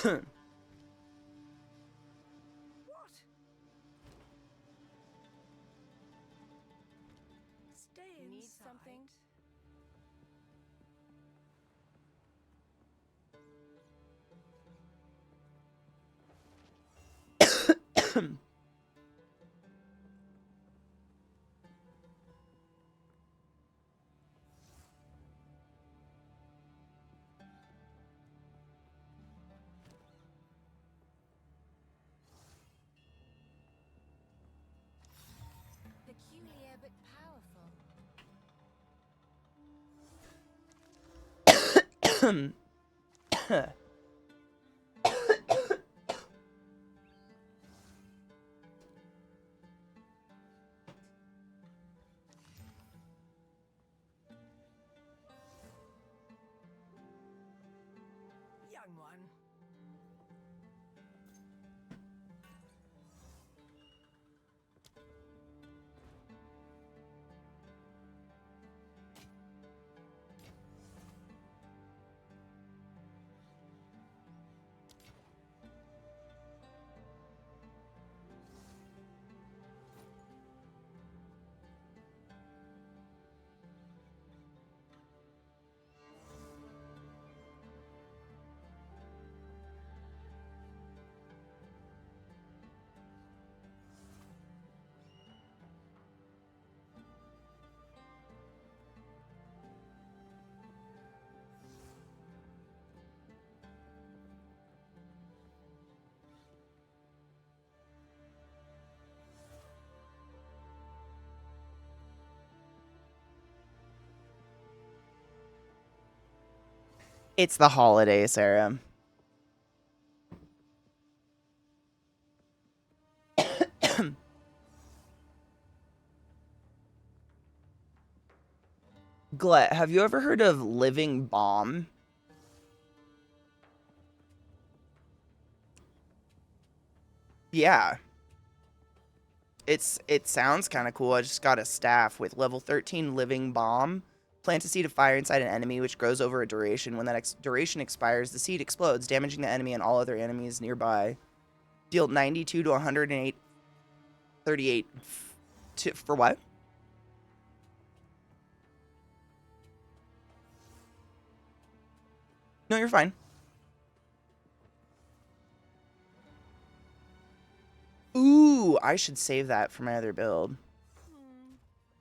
Stay Need inside. something? Peculiar but powerful. Young one. It's the holiday, Sarah. Glet, have you ever heard of Living Bomb? Yeah. It sounds kind of cool. I just got a staff with level 13 Living Bomb. Plant a seed of fire inside an enemy, which grows over a duration. When that duration expires, the seed explodes, damaging the enemy and all other enemies nearby. Deal 92 to 108, 38 for what? No, you're fine. Ooh, I should save that for my other build.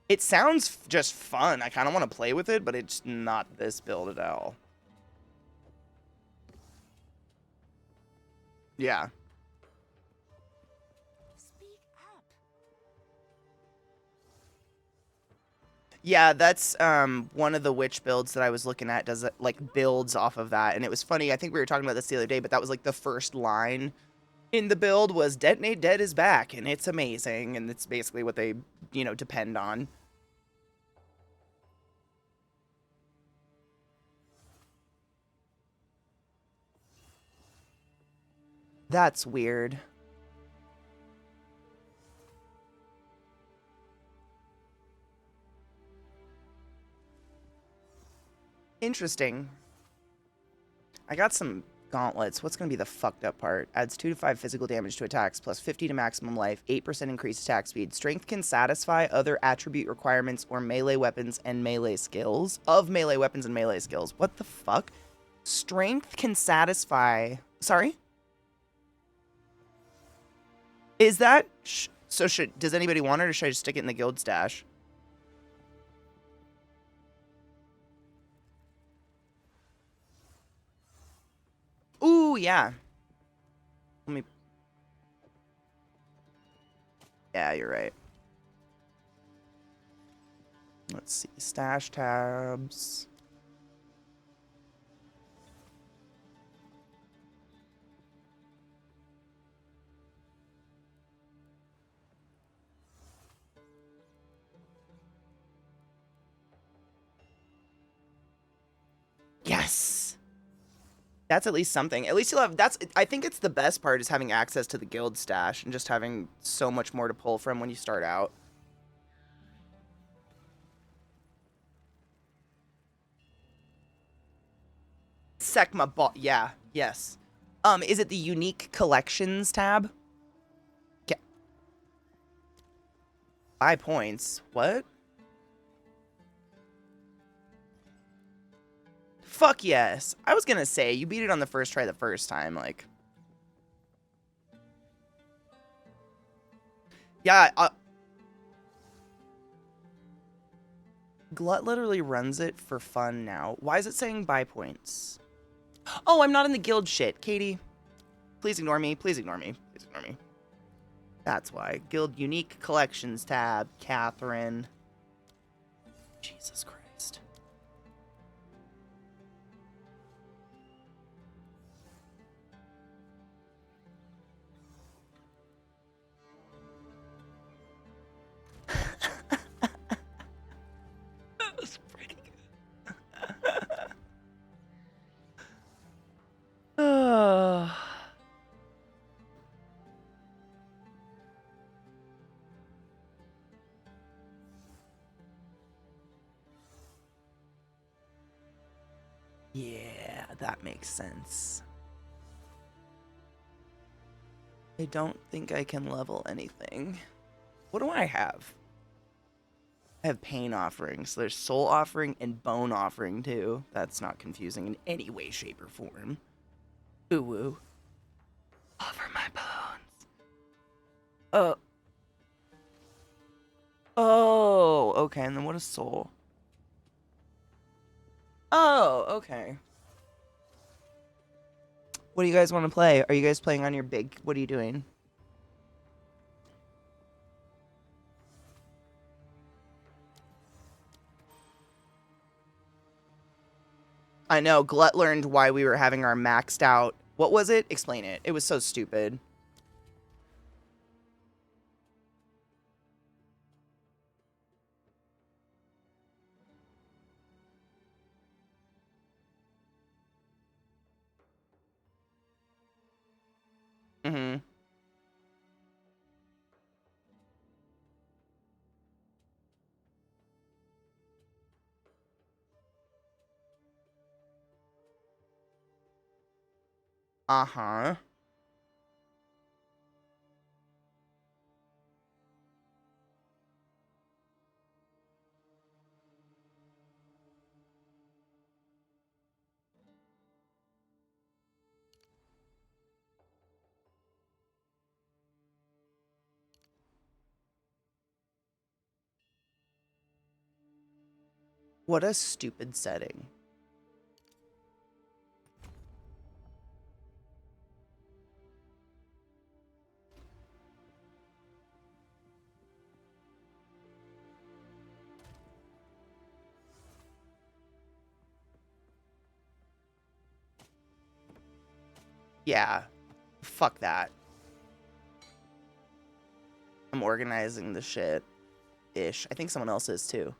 It sounds just fun. I kind of want to play with it, but it's not this build at all. Yeah. Speak up. Yeah, that's one of the witch builds that I was looking at does like builds off of that. And it was funny, I think we were talking about this the other day, but that was like the first line in the build was Detonate Dead is back, and it's amazing, and it's basically what they, depend on. That's weird. Interesting. I got some gauntlets. What's going to be the fucked up part? Adds 2 to 5 physical damage to attacks, plus 50 to maximum life, 8% increased attack speed. Strength can satisfy other attribute requirements or melee weapons and melee skills. Of melee weapons and melee skills. What the fuck? Strength can satisfy... Sorry? Is that... So does anybody want it, or should I just stick it in the guild stash? Ooh, yeah. Let me... Yeah, you're right. Let's see. Stash tabs. Yes. That's at least something. At least you'll have... I think it's the best part is having access to the guild stash and just having so much more to pull from when you start out. Sekma bot. Yeah. Yes. Is it the unique collections tab? Okay. Buy points. What? Fuck yes. I was gonna say, you beat it on the first try the first time, like. Yeah, Glut literally runs it for fun now. Why is it saying buy points? Oh, I'm not in the guild shit. Katie, please ignore me. Please ignore me. Please ignore me. That's why. Guild unique collections tab. Catherine. Jesus Christ. That was pretty good. Yeah, that makes sense. I don't think I can level anything. What do I have? I have pain offering. So there's soul offering and bone offering too. That's not confusing in any way, shape, or form. Ooh woo. Offer my bones. Oh, okay. And then what is soul? Oh, okay. What do you guys want to play? Are you guys playing on your big... What are you doing? I know. Glut learned why we were having our maxed out... What was it? Explain it. It was so stupid. Mm-hmm. Uh-huh. What a stupid setting. Yeah. Fuck that. I'm organizing the shit. Ish. I think someone else is too.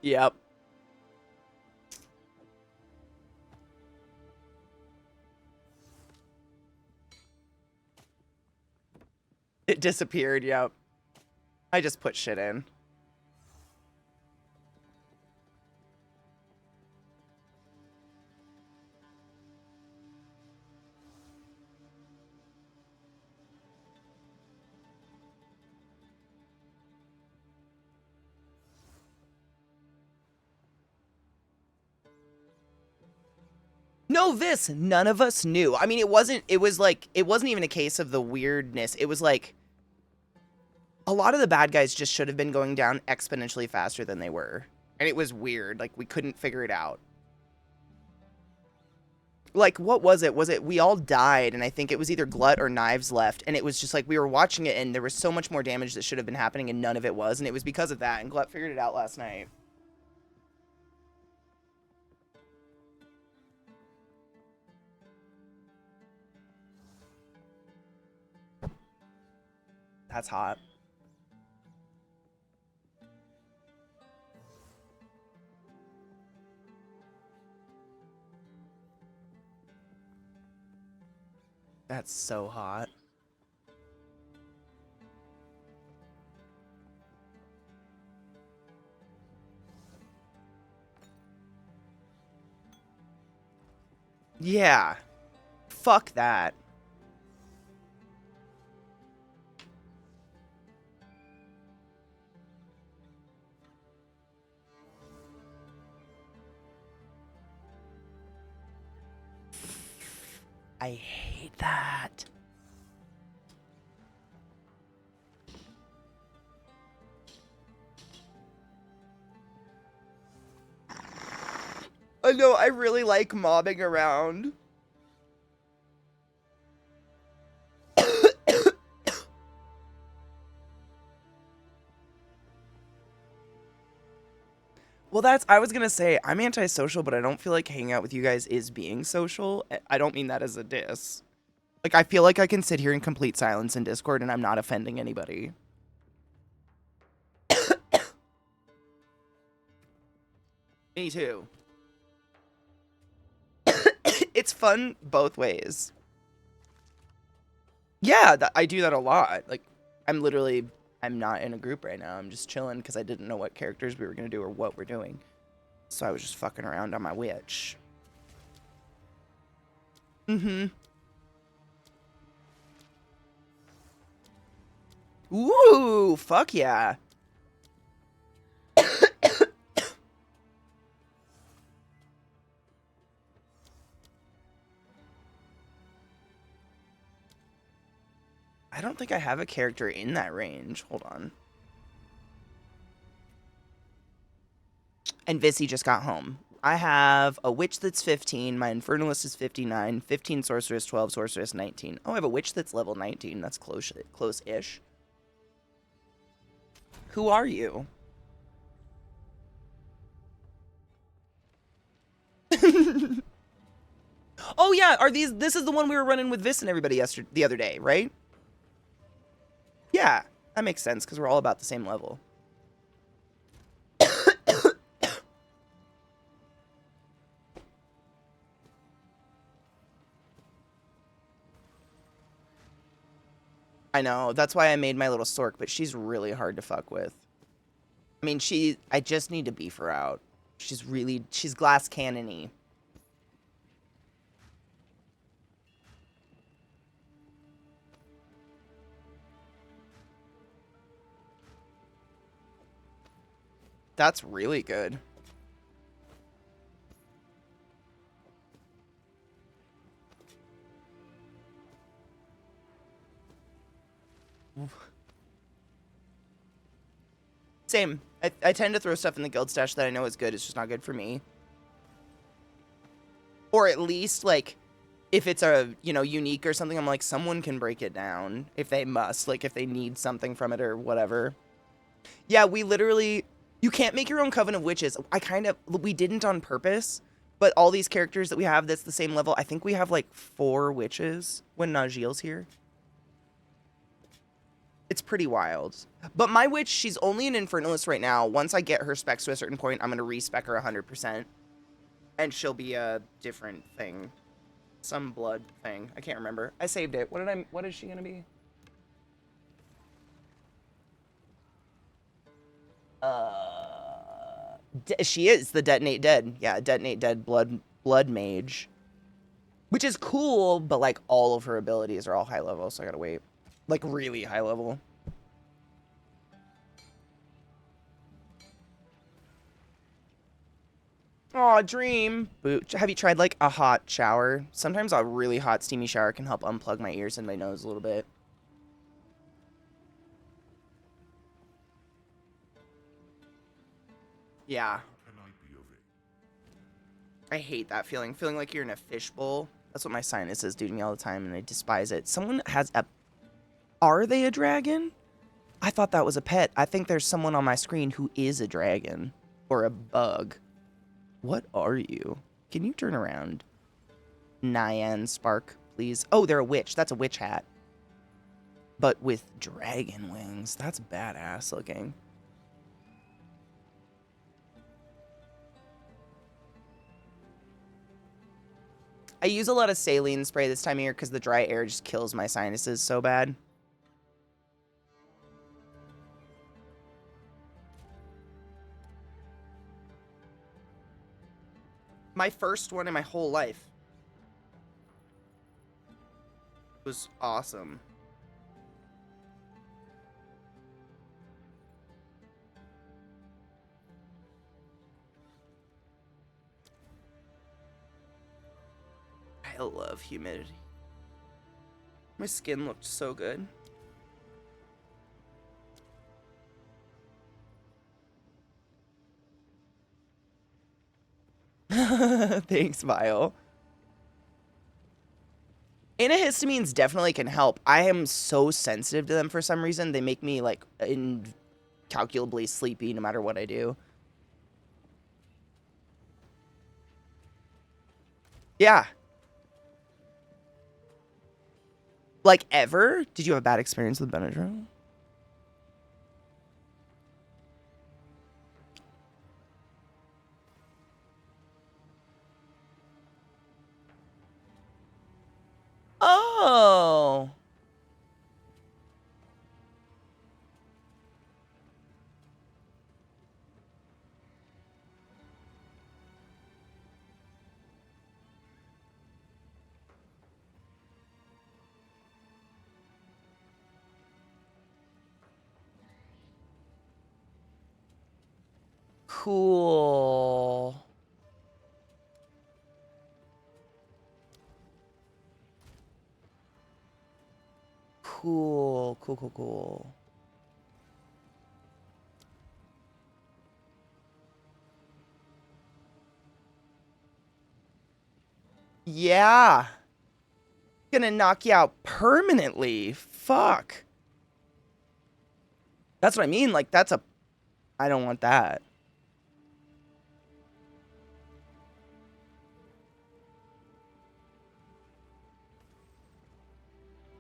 Yep. It disappeared, yep. I just put shit in. No, this, none of us knew. I mean, it wasn't even a case of the weirdness. It was like, a lot of the bad guys just should have been going down exponentially faster than they were. And it was weird. Like, we couldn't figure it out. Like, what was it? Was it, we all died, and I think it was either Glut or Knives left, and it was just like, we were watching it, and there was so much more damage that should have been happening, and none of it was, and it was because of that, and Glut figured it out last night. That's hot. That's so hot. Yeah. Fuck that. I hate that. I know, I really like mobbing around. Well, I was gonna say, I'm antisocial, but I don't feel like hanging out with you guys is being social. I don't mean that as a diss. Like, I feel like I can sit here in complete silence in Discord and I'm not offending anybody. Me too. It's fun both ways. Yeah, I do that a lot. Like, I'm not in a group right now. I'm just chilling because I didn't know what characters we were going to do or what we're doing. So I was just fucking around on my witch. Mm-hmm. Ooh, fuck yeah. I don't think I have a character in that range. Hold on. And Vissy just got home. I have a witch that's 15. My Infernalist is 59. 15 Sorceress, 12 Sorceress, 19. Oh, I have a witch that's level 19. That's close-ish. Who are you? Oh yeah, this is the one we were running with Viss and everybody the other day, right? Yeah, that makes sense because we're all about the same level. I know, that's why I made my little Sork, but she's really hard to fuck with. I mean, I just need to beef her out. She's glass cannon-y. That's really good. Same. I tend to throw stuff in the guild stash that I know is good. It's just not good for me. Or at least, like, if it's a, unique or something, I'm like, someone can break it down if they must. Like, if they need something from it or whatever. Yeah, you can't make your own Coven of Witches. We didn't on purpose, but all these characters that we have that's the same level, I think we have, like, 4 witches when Najil's here. It's pretty wild. But my witch, she's only an Infernalist right now. Once I get her specs to a certain point, I'm going to respec her 100%. And she'll be a different thing. Some blood thing. I can't remember. I saved it. What is she going to be? She is the Detonate Dead. Yeah, Detonate Dead blood mage. Which is cool, but like all of her abilities are all high level, so I gotta wait. Like really high level. Aw, dream. Boot. Have you tried like a hot shower? Sometimes a really hot steamy shower can help unplug my ears and my nose a little bit. Yeah. I hate that feeling. Feeling like you're in a fishbowl. That's what my sinuses do to me all the time, and I despise it. Someone has a... Are they a dragon? I thought that was a pet. I think there's someone on my screen who is a dragon. Or a bug. What are you? Can you turn around? Nyan Spark, please. Oh, they're a witch. That's a witch hat. But with dragon wings. That's badass looking. I use a lot of saline spray this time of year because the dry air just kills my sinuses so bad. My first one in my whole life. was awesome. I love humidity. My skin looked so good. Thanks, Vile. Antihistamines definitely can help. I am so sensitive to them for some reason. They make me, like, incalculably sleepy no matter what I do. Yeah. Like, ever? Did you have a bad experience with Benadryl? Oh. Cool. Cool, cool, cool, cool. Yeah. Gonna knock you out permanently. Fuck. That's what I mean. Like, that's a... I don't want that.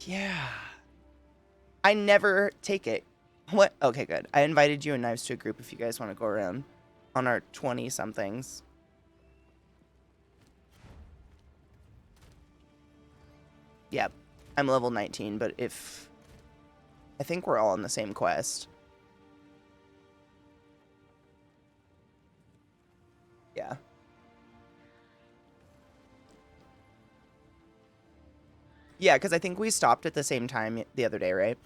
Yeah. I never take it. What? Okay, good. I invited you and Knives to a group if you guys want to go around on our 20-somethings. Yep. I'm level 19, but if... I think we're all on the same quest. Yeah. Yeah, because I think we stopped at the same time the other day, right?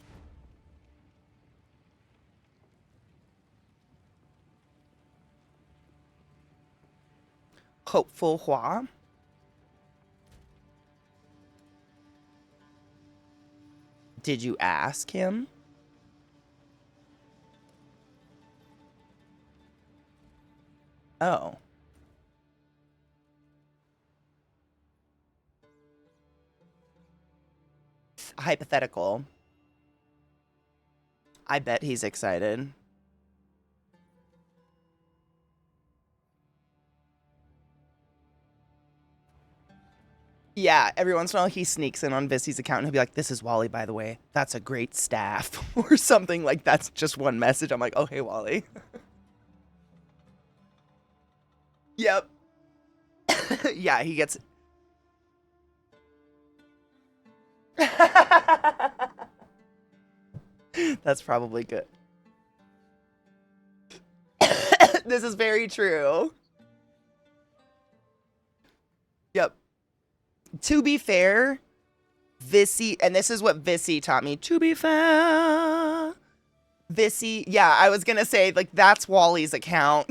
Hopeful Hua. Did you ask him? Oh. Hypothetical. I bet he's excited. Yeah, every once in a while he sneaks in on Vissy's account and he'll be like, "This is Wally, by the way. That's a great staff." Or something like that's just one message. I'm like, "Oh, hey, Wally." Yep. Yeah, he gets... That's probably good. This is very true. Yep. To be fair, Vissy, and this is what Vissy taught me. To be fair, Vissy, yeah, I was gonna say, like, that's Wally's account.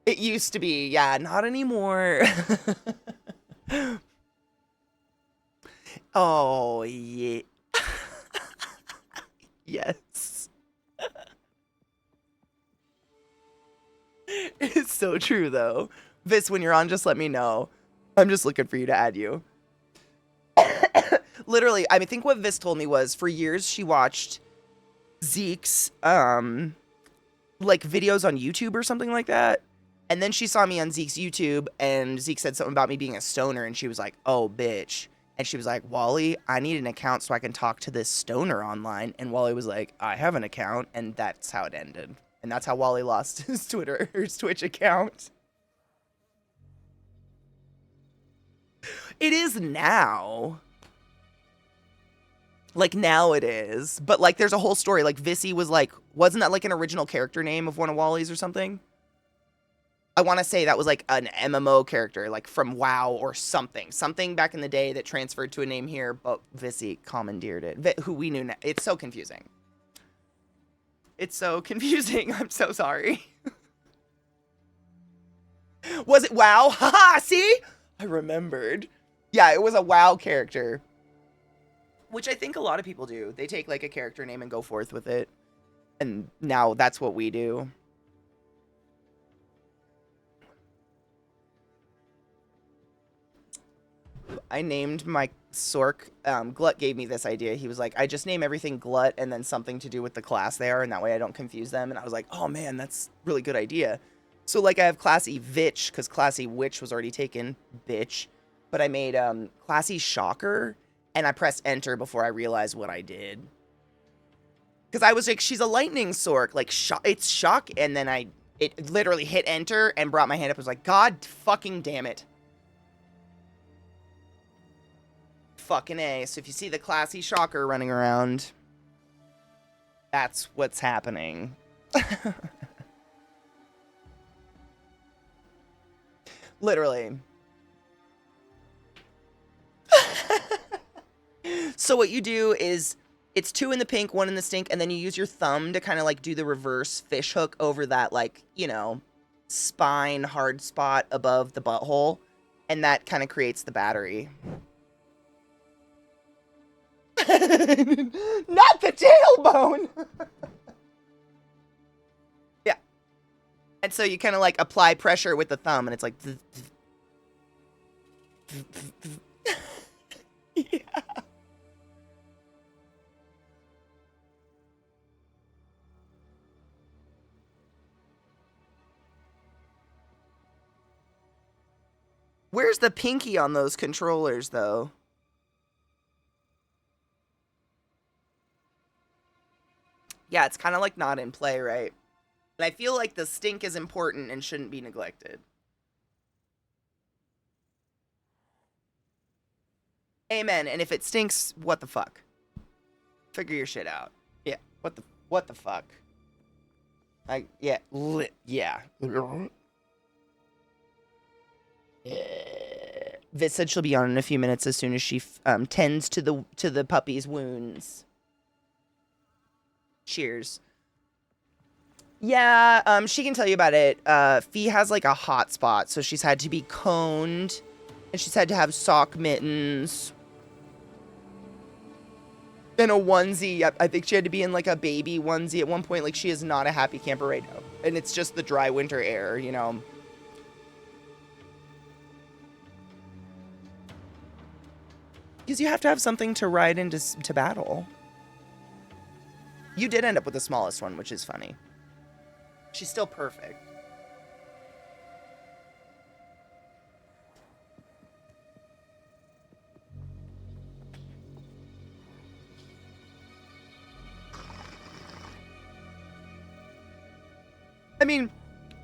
It used to be, yeah, not anymore. Oh, yeah. Yes. It's so true, though. Viss, when you're on, just let me know. I'm just looking for you to add you. Literally, I think what Viss told me was, for years, she watched Zeke's, like, videos on YouTube or something like that. And then she saw me on Zeke's YouTube, and Zeke said something about me being a stoner, and she was like, "Oh, bitch." And she was like, "Wally, I need an account so I can talk to this stoner online." And Wally was like, "I have an account." And that's how it ended. And that's how Wally lost his Twitch account. It is now. Like, now it is. But, like, there's a whole story. Like, Vissy was like, wasn't that, like, an original character name of one of Wally's or something? I want to say that was like an MMO character, like from WoW or something. Something back in the day that transferred to a name here, but Vissy commandeered it. Who we knew now. It's so confusing. It's so confusing. I'm so sorry. Was it WoW? Haha, see? I remembered. Yeah, it was a WoW character. Which I think a lot of people do. They take like a character name and go forth with it. And now that's what we do. I named my Sork. Glut gave me this idea. He was like, I just name everything Glut and then something to do with the class they are, and that way I don't confuse them. And I was like, oh man, that's a really good idea. So like I have Classy Vitch, because Classy Witch was already taken, bitch. But I made Classy Shocker, and I pressed enter before I realized what I did. Because I was like, she's a lightning Sork, like it's shock, and then it literally hit enter and brought my hand up. I was like, God fucking damn it. Fucking A. So if you see the Classy Shocker running around, that's what's happening. Literally. So what you do is, it's 2 in the pink, 1 in the stink, and then you use your thumb to kind of like do the reverse fish hook over that, like, you know, spine hard spot above the butthole, and that kind of creates the battery. Not the tailbone! Yeah. And so you kind of like apply pressure with the thumb, and it's like... Yeah. Where's the pinky on those controllers, though? Yeah, it's kind of like not in play, right? And I feel like the stink is important and shouldn't be neglected. Amen. And if it stinks, what the fuck? Figure your shit out. Yeah. What the fuck? Yeah. Yeah. Viz said she'll be on in a few minutes as soon as she tends to the puppy's wounds. Cheers. Yeah, she can tell you about it. Fee has like a hot spot, so she's had to be coned, and she's had to have sock mittens and a onesie. I think she had to be in like a baby onesie at one point. Like, she is not a happy camper right now, and it's just the dry winter air, you know. Because you have to have something to ride into battle. You did end up with the smallest one, which is funny. She's still perfect. I mean,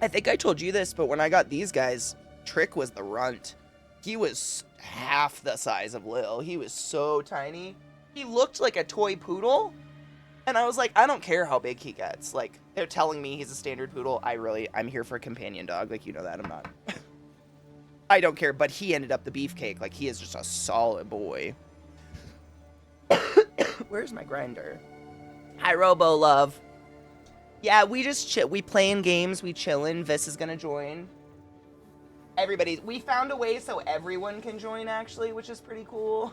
I think I told you this, but when I got these guys, Trick was the runt. He was half the size of Lil. He was so tiny. He looked like a toy poodle. And I was like, I don't care how big he gets. Like, they're telling me he's a standard poodle. I'm here for a companion dog. Like, you know that. I'm not. I don't care. But he ended up the beefcake. Like, he is just a solid boy. Where's my grinder? Hi, Robo Love. Yeah, we just chill. We playing games. We chillin'. Vis is gonna join. We found a way so everyone can join, actually, which is pretty cool.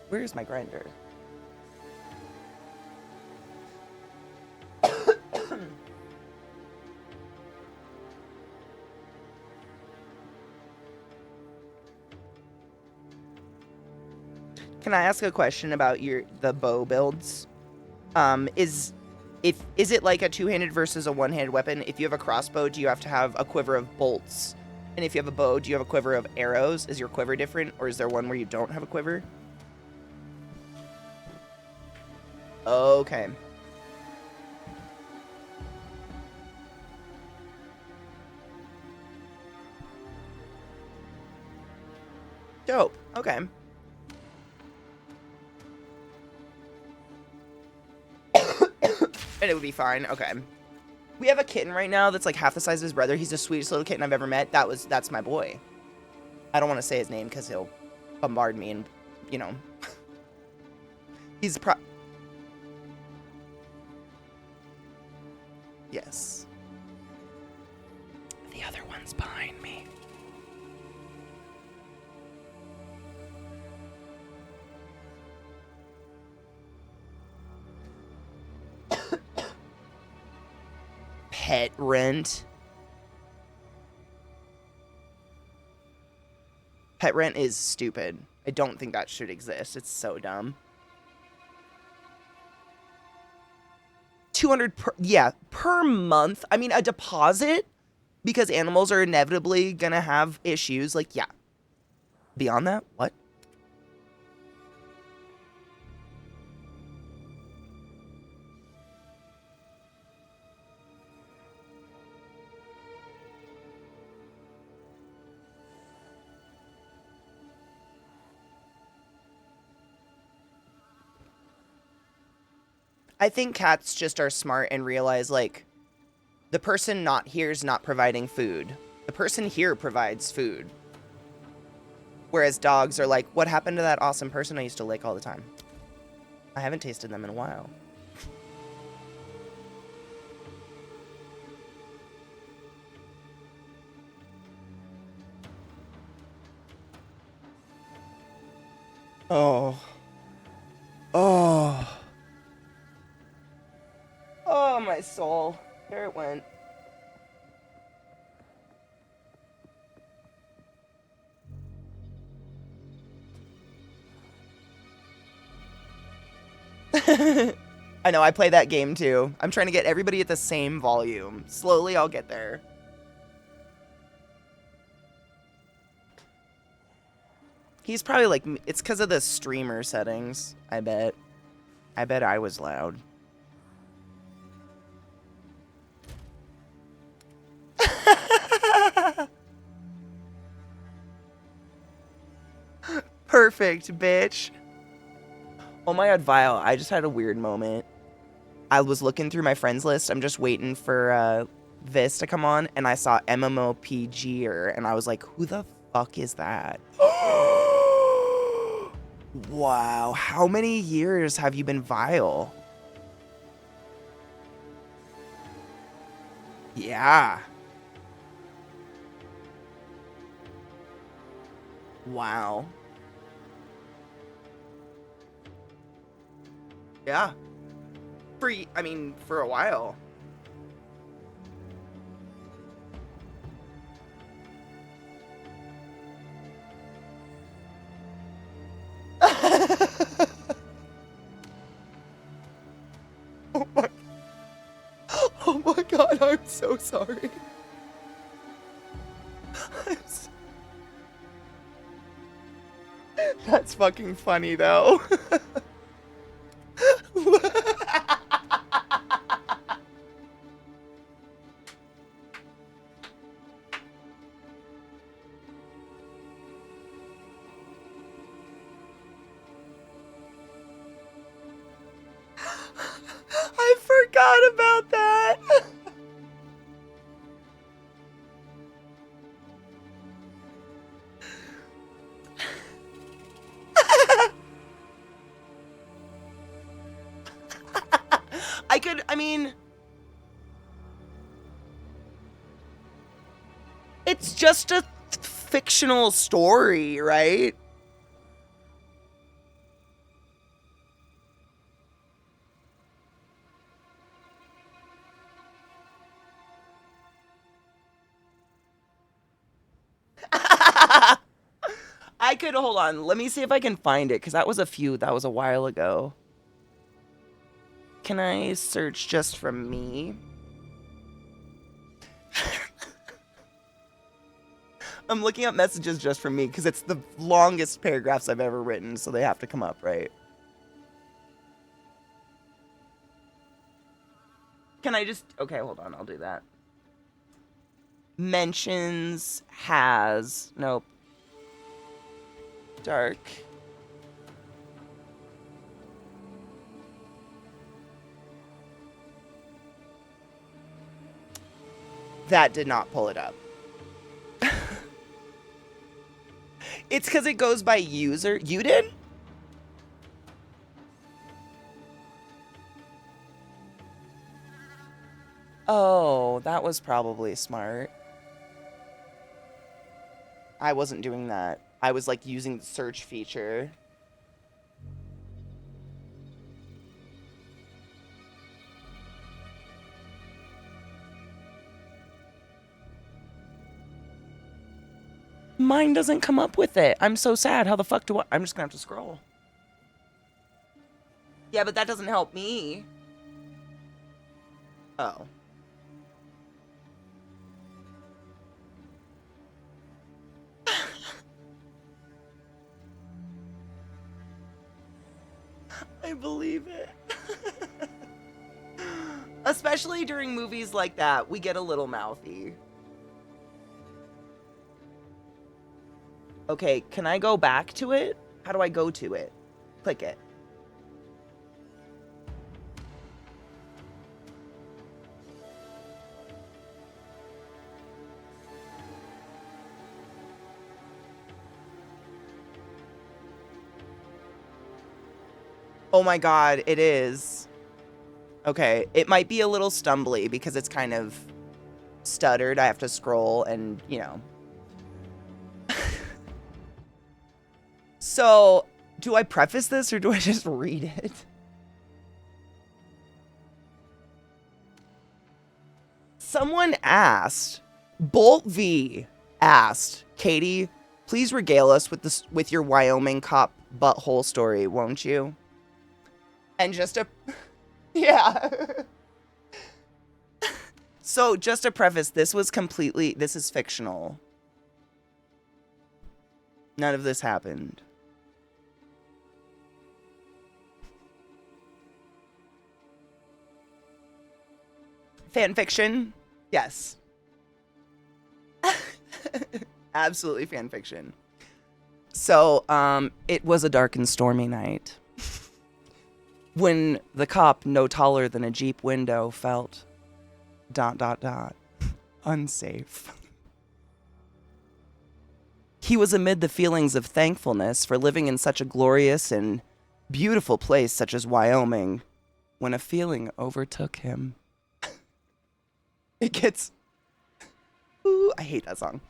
Where's my grinder? Can I ask a question about the bow builds? Is it like a two-handed versus a one-handed weapon? If you have a crossbow, do you have to have a quiver of bolts? And if you have a bow, do you have a quiver of arrows? Is your quiver different, or is there one where you don't have a quiver? Okay. Dope. Okay. And it would be fine. Okay. We have a kitten right now that's like half the size of his brother. He's the sweetest little kitten I've ever met. That's my boy. I don't want to say his name because he'll bombard me and, you know. He's Yes. The other one's behind me. Pet rent. Pet rent is stupid. I don't think that should exist. It's so dumb. 200 per month. I mean, a deposit, because animals are inevitably gonna have issues. Like, yeah. Beyond that, what? I think cats just are smart and realize, like, the person not here is not providing food. The person here provides food. Whereas dogs are like, what happened to that awesome person I used to lick all the time? I haven't tasted them in a while. Oh. Oh. Oh, my soul. There it went. I know, I play that game too. I'm trying to get everybody at the same volume. Slowly, I'll get there. He's probably like, it's because of the streamer settings, I bet. I bet I was loud. Perfect, bitch. Oh my god, Vile, I just had a weird moment. I was looking through my friends list. I'm just waiting for this to come on, and I saw MMOPGer, and I was like, who the fuck is that? Wow, how many years have you been Vile? Yeah. Wow. Yeah. For a while. Oh my god, I'm so sorry. That's fucking funny though. I forgot about that. It's just a fictional story, right? Hold on, let me see if I can find it, because that was a while ago. Can I search just from me? I'm looking up messages just from me, because it's the longest paragraphs I've ever written, so they have to come up, right? Can I just... Okay, hold on, I'll do that. Mentions has... Nope. Dark. That did not pull it up. It's because it goes by user. You did? Oh, that was probably smart. I wasn't doing that. I was like using the search feature. Mine doesn't come up with it. I'm so sad. How the fuck do I... I'm just gonna have to scroll. Yeah, but that doesn't help me. Oh. I believe it. Especially during movies like that, we get a little mouthy. Okay, can I go back to it? How do I go to it? Click it. Oh my god, it is. Okay, it might be a little stumbly because it's kind of stuttered. I have to scroll and, you know. So, do I preface this or do I just read it? Someone asked, Bolt V asked, Katie, please regale us with your Wyoming cop butthole story, won't you? And just a... Yeah. So, just to preface, this is fictional. None of this happened. Fan fiction? Yes. Absolutely fan fiction. So, it was a dark and stormy night. When the cop, no taller than a Jeep window, felt... ... unsafe. He was amid the feelings of thankfulness for living in such a glorious and beautiful place such as Wyoming, when a feeling overtook him. It gets... Ooh, I hate that song.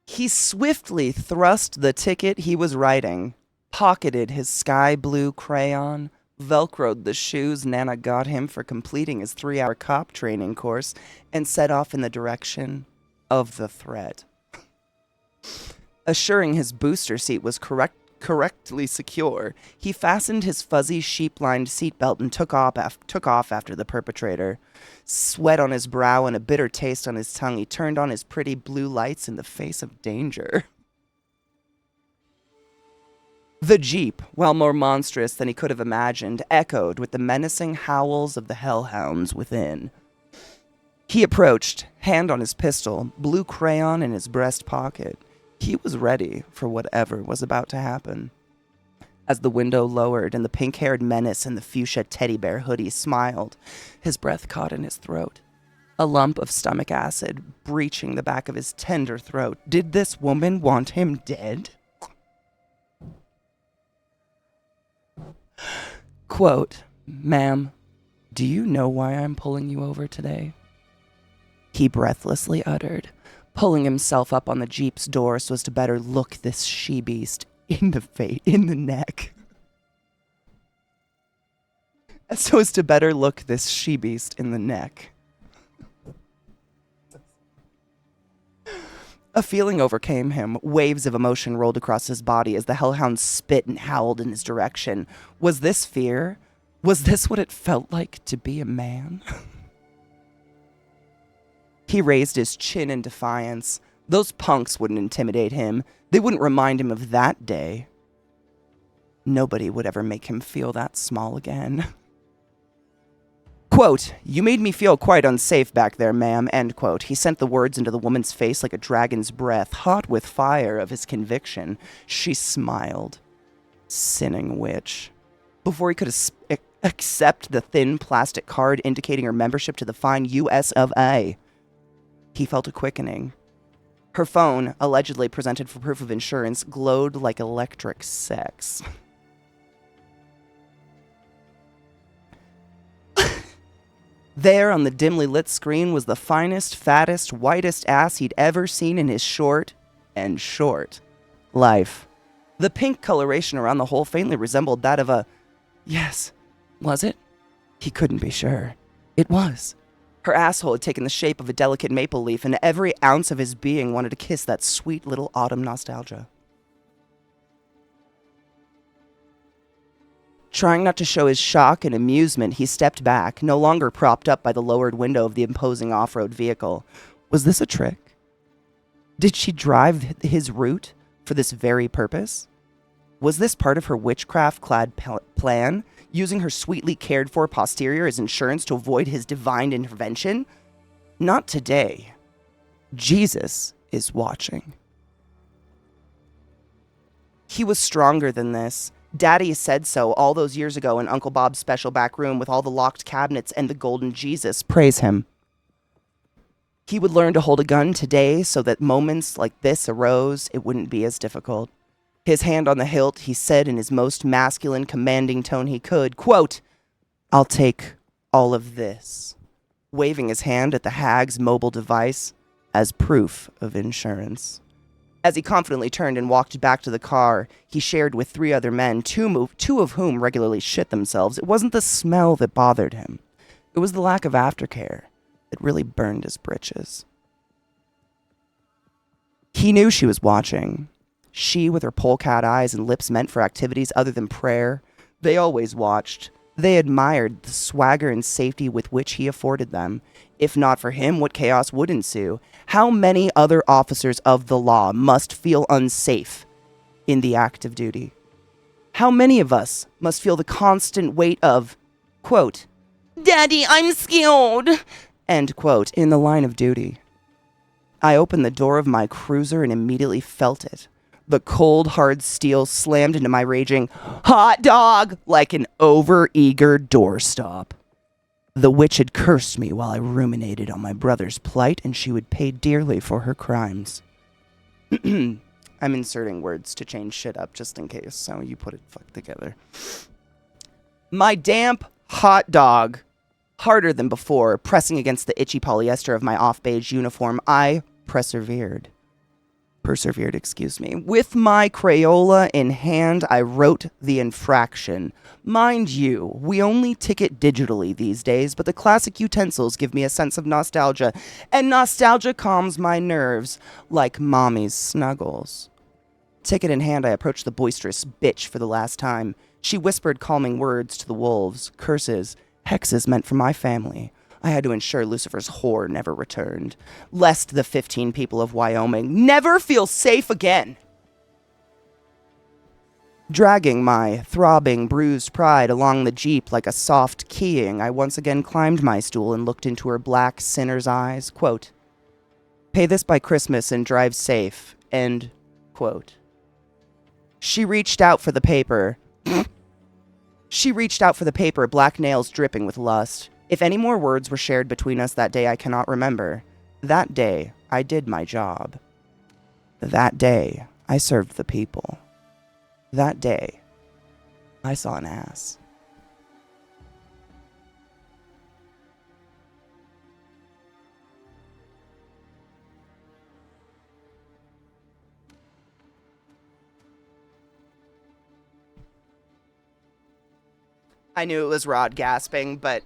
He swiftly thrust the ticket he was writing, pocketed his sky blue crayon, velcroed the shoes Nana got him for completing his 3-hour cop training course, and set off in the direction of the threat. Assuring his booster seat was correctly secure, he fastened his fuzzy sheep-lined seatbelt and took off after the perpetrator. Sweat on his brow and a bitter taste on his tongue, he turned on his pretty blue lights in the face of danger. The Jeep, while more monstrous than he could have imagined, echoed with the menacing howls of the hellhounds within. He approached, hand on his pistol, blue crayon in his breast pocket. He was ready for whatever was about to happen. As the window lowered and the pink-haired menace in the fuchsia teddy bear hoodie smiled, his breath caught in his throat. A lump of stomach acid breaching the back of his tender throat. Did this woman want him dead? Quote, "Ma'am, do you know why I'm pulling you over today?" He breathlessly uttered, pulling himself up on the Jeep's door so as to better look this she-beast in the neck. So as to better look this she-beast in the neck. A feeling overcame him. Waves of emotion rolled across his body as the hellhound spit and howled in his direction. Was this fear? Was this what it felt like to be a man? He raised his chin in defiance. Those punks wouldn't intimidate him. They wouldn't remind him of that day. Nobody would ever make him feel that small again. Quote, "You made me feel quite unsafe back there, ma'am," end quote. He sent the words into the woman's face like a dragon's breath, hot with fire of his conviction. She smiled. Sinning witch. Before he could Except the thin plastic card indicating her membership to the fine US of A. He felt a quickening. Her phone, allegedly presented for proof of insurance, glowed like electric sex. There on the dimly lit screen was the finest, fattest, whitest ass he'd ever seen in his short life. The pink coloration around the hole faintly resembled that of a... Yes, was it? He couldn't be sure. It was. Her asshole had taken the shape of a delicate maple leaf, and every ounce of his being wanted to kiss that sweet little autumn nostalgia. Trying not to show his shock and amusement, he stepped back, no longer propped up by the lowered window of the imposing off-road vehicle. Was this a trick? Did she drive his route for this very purpose? Was this part of her witchcraft-clad plan, using her sweetly cared-for posterior as insurance to avoid his divine intervention? Not today. Jesus is watching. He was stronger than this. Daddy said so all those years ago in Uncle Bob's special back room with all the locked cabinets and the golden Jesus. Praise him. He would learn to hold a gun today so that moments like this arose, it wouldn't be as difficult. His hand on the hilt, he said in his most masculine, commanding tone he could, quote, "I'll take all of this," waving his hand at the hag's mobile device as proof of insurance. As he confidently turned and walked back to the car, he shared with 3 other men, two of whom regularly shit themselves. It wasn't the smell that bothered him. It was the lack of aftercare that really burned his britches. He knew she was watching. She, with her polecat eyes and lips meant for activities other than prayer, they always watched. They admired the swagger and safety with which he afforded them. If not for him, what chaos would ensue? How many other officers of the law must feel unsafe in the act of duty? How many of us must feel the constant weight of, quote, "Daddy, I'm scared," end quote, in the line of duty? I opened the door of my cruiser and immediately felt it. The cold, hard steel slammed into my raging hot dog like an over-eager doorstop. The witch had cursed me while I ruminated on my brother's plight, and she would pay dearly for her crimes. I'm inserting words to change shit up just in case, so you put it fuck together. My damp hot dog, harder than before, pressing against the itchy polyester of my off-beige uniform, I persevered. With my Crayola in hand, I wrote the infraction. Mind you, we only ticket digitally these days, but the classic utensils give me a sense of nostalgia, and nostalgia calms my nerves like mommy's snuggles. Ticket in hand, I approached the boisterous bitch for the last time. She whispered calming words to the wolves, curses, hexes meant for my family. I had to ensure Lucifer's whore never returned, lest the 15 people of Wyoming never feel safe again. Dragging my throbbing, bruised pride along the jeep like a soft keying, I once again climbed my stool and looked into her black sinner's eyes. Quote, "Pay this by Christmas and drive safe." End quote. She reached out for the paper. Black nails dripping with lust. If any more words were shared between us that day, I cannot remember. That day, I did my job. That day, I served the people. That day, I saw an ass. I knew it was Rod gasping, but...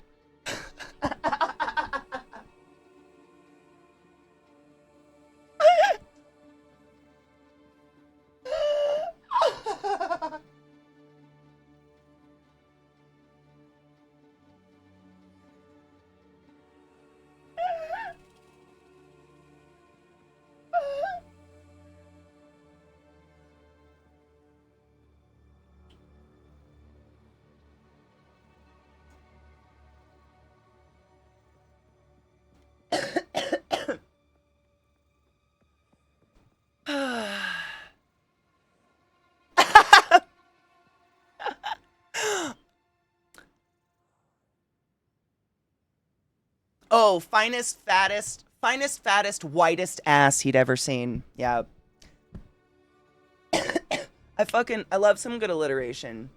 Oh, finest, fattest, whitest ass he'd ever seen. Yeah. I love some good alliteration.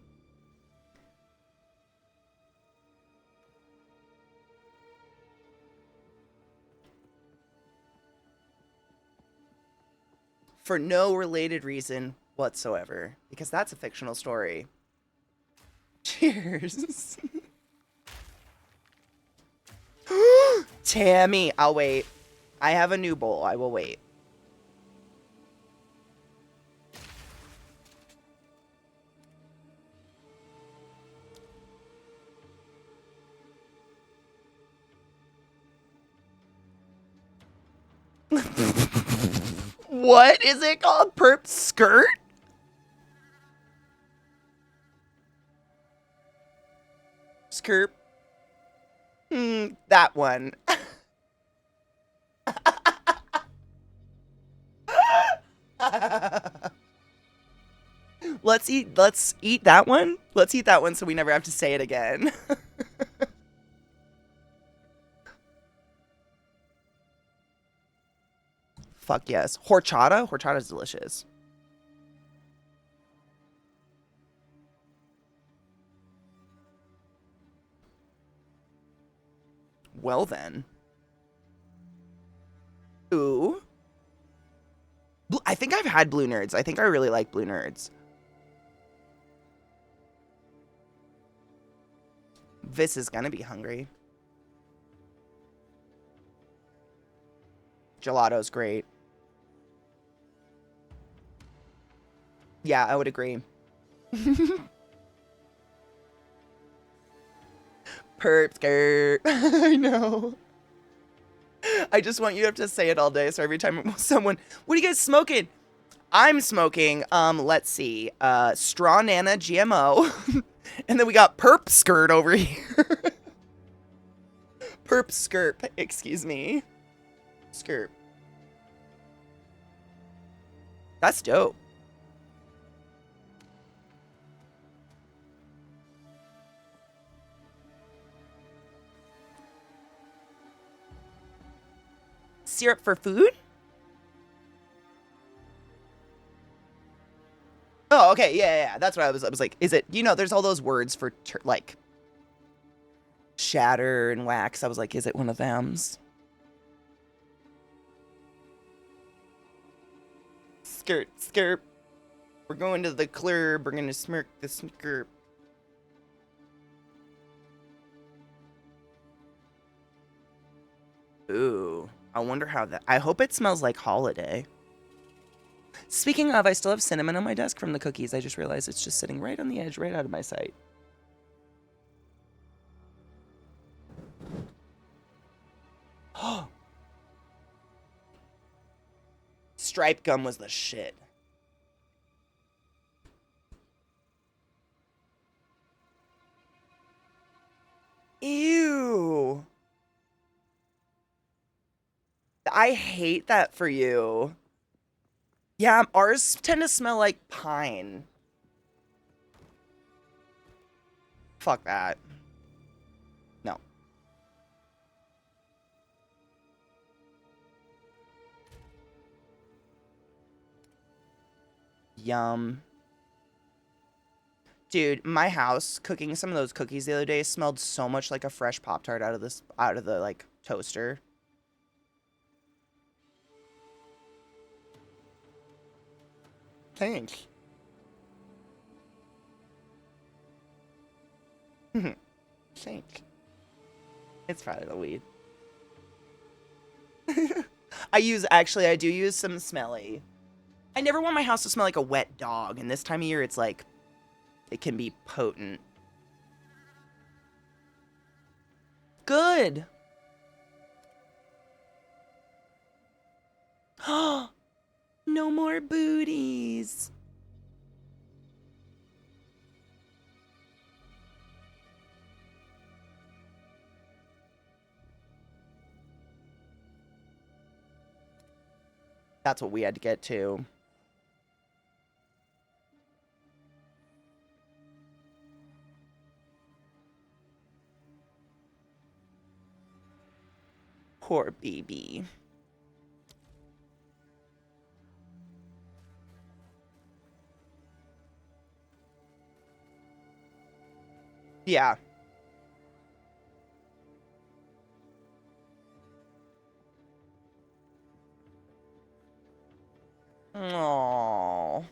For no related reason whatsoever, because that's a fictional story. Cheers. Tammy, I'll wait. I have a new bowl. I will wait. What is it called? Perp skirt? Skirt. That one. Let's eat that one. Let's eat that one so we never have to say it again. Fuck yes. Horchata? Horchata's delicious. Well then. Ooh. I think I've had Blue Nerds. I think I really like Blue Nerds. This is gonna be hungry. Gelato's great. Yeah, I would agree. Perp skirt. I know. I just want you to have to say it all day. So every time someone, what are you guys smoking? I'm smoking, let's see, Straw Nana GMO. And then we got Perp Skirt over here. Perp Skirt, excuse me. Skirt. That's dope. Syrup for food? Oh, okay, yeah. That's what I was like, is it, you know, there's all those words for, like, shatter and wax. I was like, is it one of them's? Skirt. We're going to the club. We're gonna smirk the skirt. Ooh, I wonder how that, I hope it smells like holiday. Speaking of, I still have cinnamon on my desk from the cookies. I just realized it's just sitting right on the edge, right out of my sight. Stripe gum was the shit. Ew. I hate that for you. Yeah, ours tend to smell like pine. Fuck that. No. Yum. Dude, my house cooking some of those cookies the other day smelled so much like a fresh Pop-Tart out of the like toaster. Thanks. Thanks. It's probably the weed. I do use some smelly. I never want my house to smell like a wet dog, and this time of year it's like, it can be potent. Good. No more booties. That's what we had to get to. Poor baby. Yeah. Aww.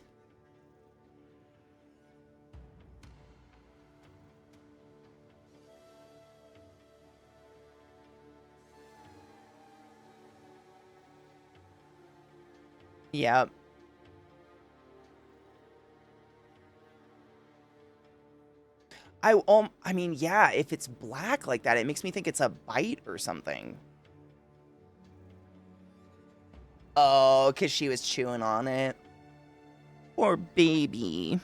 Yep. I mean, yeah, if it's black like that, it makes me think it's a bite or something. Oh, because she was chewing on it. Poor baby.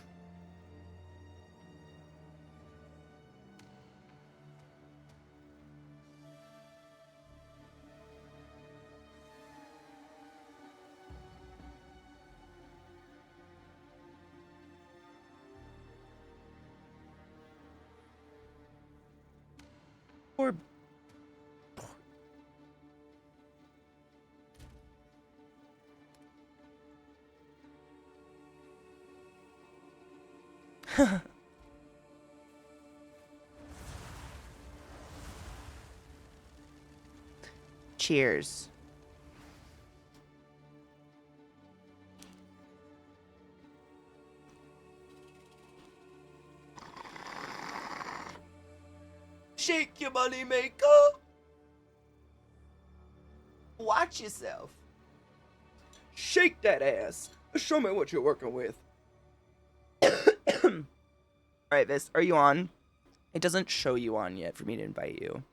Poor. Cheers. Shake your money maker. Watch yourself. Shake that ass. Show me what you're working with. Alright, Vis, are you on? It doesn't show you on yet for me to invite you.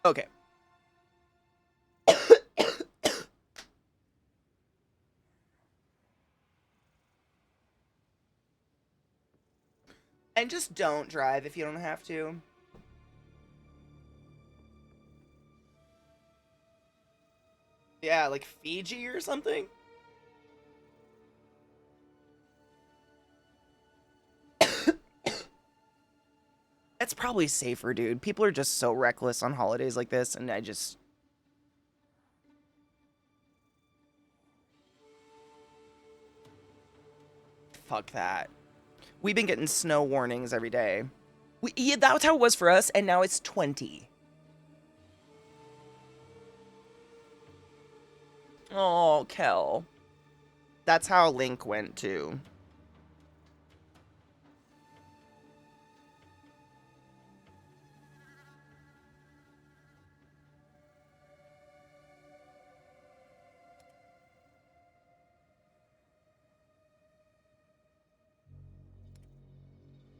Okay. And just don't drive if you don't have to. Yeah, like Fiji or something? That's probably safer, dude. People are just so reckless on holidays like this, and I just... Fuck that. We've been getting snow warnings every day. Yeah, that's how it was for us, and now it's 20. Oh, Kel. That's how Link went, too.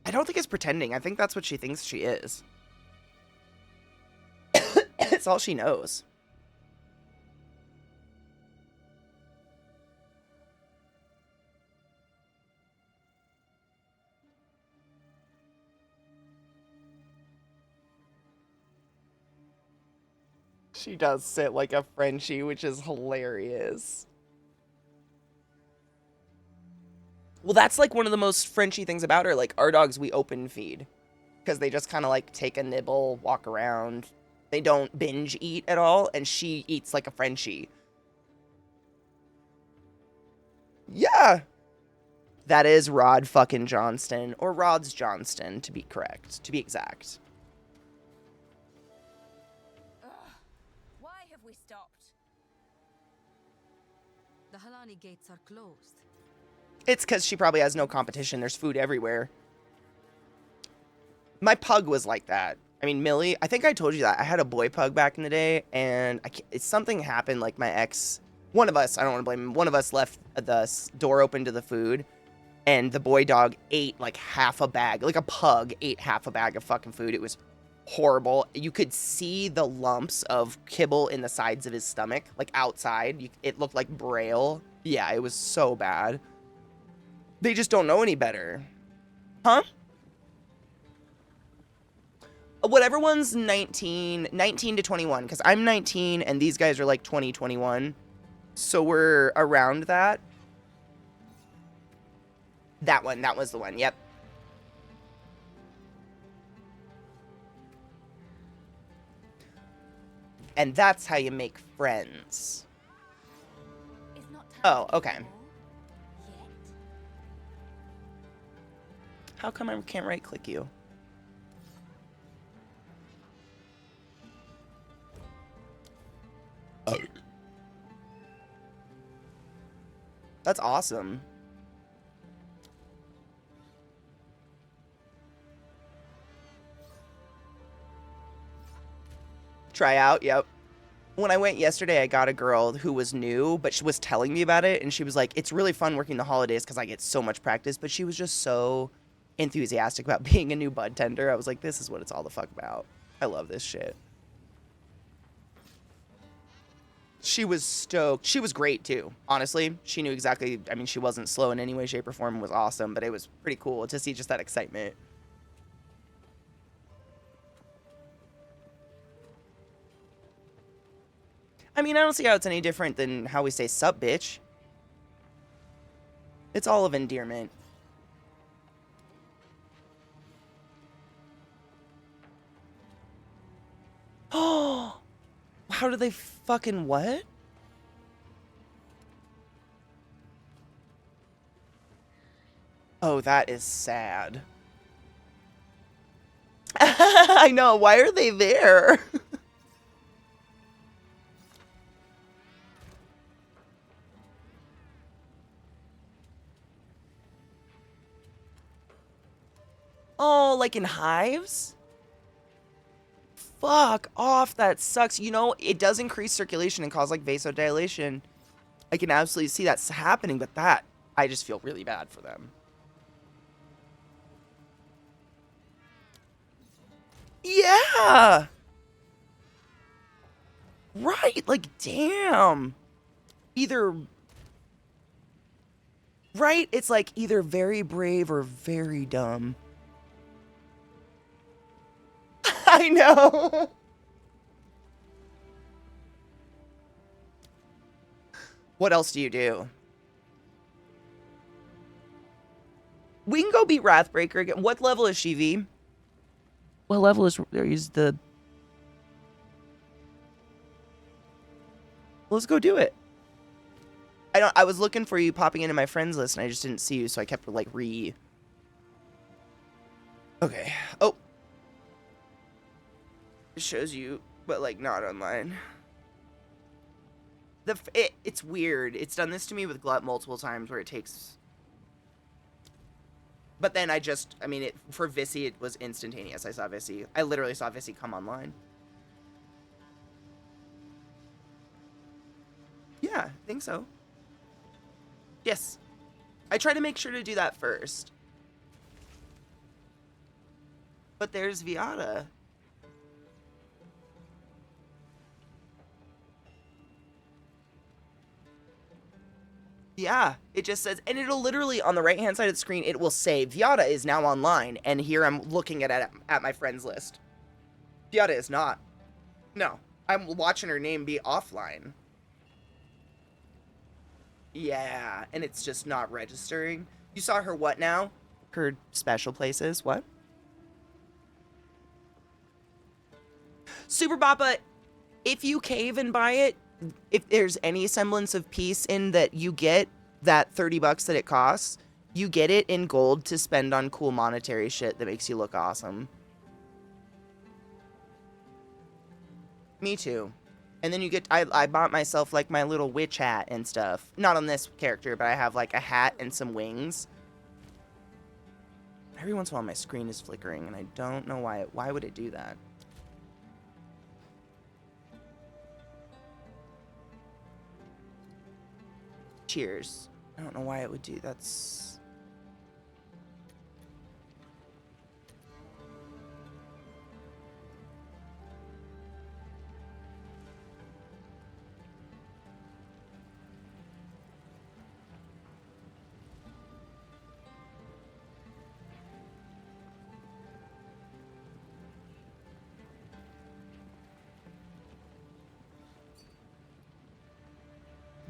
I don't think it's pretending. I think that's what she thinks she is. It's all she knows. She does sit like a Frenchie, which is hilarious. Well, that's like one of the most Frenchy things about her. Like, our dogs, we open feed. Because they just kind of like take a nibble, walk around. They don't binge eat at all, and she eats like a Frenchie. Yeah. That is Rod fucking Johnston, or Rod's Johnston, to be correct, to be exact. Ugh. Why have we stopped? The Halani gates are closed. It's because she probably has no competition. There's food everywhere. My pug was like that. I mean, Millie, I think I told you that. I had a boy pug back in the day, and something happened, like my ex, one of us, I don't want to blame him, one of us left the door open to the food, and the boy dog ate like half a bag, like a pug ate half a bag of fucking food. It was horrible. You could see the lumps of kibble in the sides of his stomach, like outside. It looked like braille. Yeah, it was so bad. They just don't know any better. Huh? Whatever one's 19 to 21, because I'm 19 and these guys are like 20, 21. So we're around that. That one, that was the one, yep. And that's how you make friends. It's not time Oh, to okay. get more yet. How come I can't right-click you? Oh. That's awesome. Try out, yep. When I went yesterday, I got a girl who was new, but she was telling me about it, and she was like, it's really fun working the holidays because I get so much practice, but she was just so enthusiastic about being a new bud tender. I was like, this is what it's all the fuck about. I love this shit. She was stoked. She was great, too. Honestly, she knew exactly, I mean, she wasn't slow in any way, shape, or form. It was awesome, but it was pretty cool to see just that excitement. I mean, I don't see how it's any different than how we say sup, bitch. It's all of endearment. Oh, how do they fucking what? Oh, that is sad. I know. Why are they there? Oh, like in hives? Fuck off. That sucks. You know, it does increase circulation and cause like vasodilation. I can absolutely see that's happening, but that, I just feel really bad for them. Yeah. Right. Like, damn. Either. Right? It's like either very brave or very dumb. I know. What else do you do? We can go beat Wrathbreaker again. What level is she, V? What level is the... Let's go do it. I was looking for you popping into my friends list and I just didn't see you, so I kept like Okay. Oh. It shows you, but like not online. It's weird. It's done this to me with Glut multiple times where it takes... But then I mean, for Vissy, it was instantaneous. I saw Vissy. I literally saw Vissy come online. Yeah, I think so. Yes. I try to make sure to do that first. But there's Viata. Yeah, it just says, and it'll literally, on the right-hand side of the screen, it will say, Viata is now online, and here I'm looking at my friends list. Viata is not. No, I'm watching her name be offline. Yeah, and it's just not registering. You saw her what now? Her special places, what? Super Bappa, if you cave and buy it, if there's any semblance of peace in that you get that $30 that it costs, you get it in gold to spend on cool monetary shit that makes you look awesome. Me too. And then you get, I bought myself like my little witch hat and stuff. Not on this character, but I have like a hat and some wings. Every once in a while my screen is flickering and I don't know why. Why would it do that? Cheers. I don't know why it would do that's...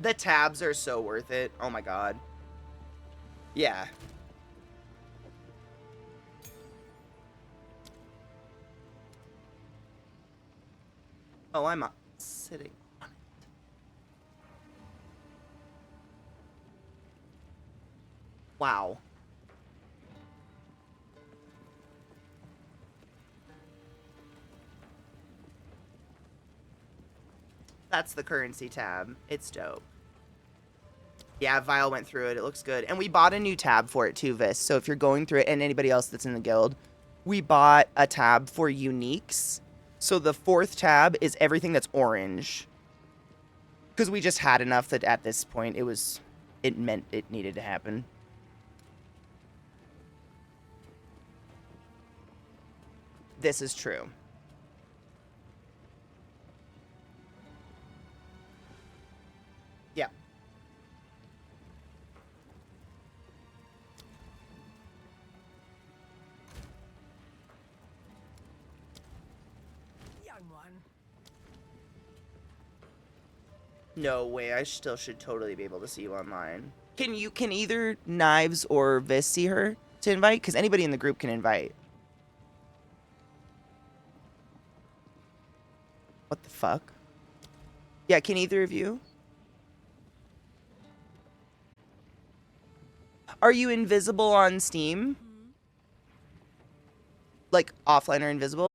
The tabs are so worth it. Oh my god. Yeah. Oh, I'm sitting on it. Wow. That's the currency tab. It's dope. Yeah, Vile went through it. It looks good. And we bought a new tab for it too, Vis. So if you're going through it, and anybody else that's in the guild, we bought a tab for uniques. So the 4th tab is everything that's orange. Because we just had enough that at this point it meant it needed to happen. This is true. Yeah. Young one. No way. I still should totally be able to see you online. Can either Knives or Vis see her to invite? Because anybody in the group can invite. What the fuck? Yeah, can either of you? Are you invisible on Steam? Like offline or invisible?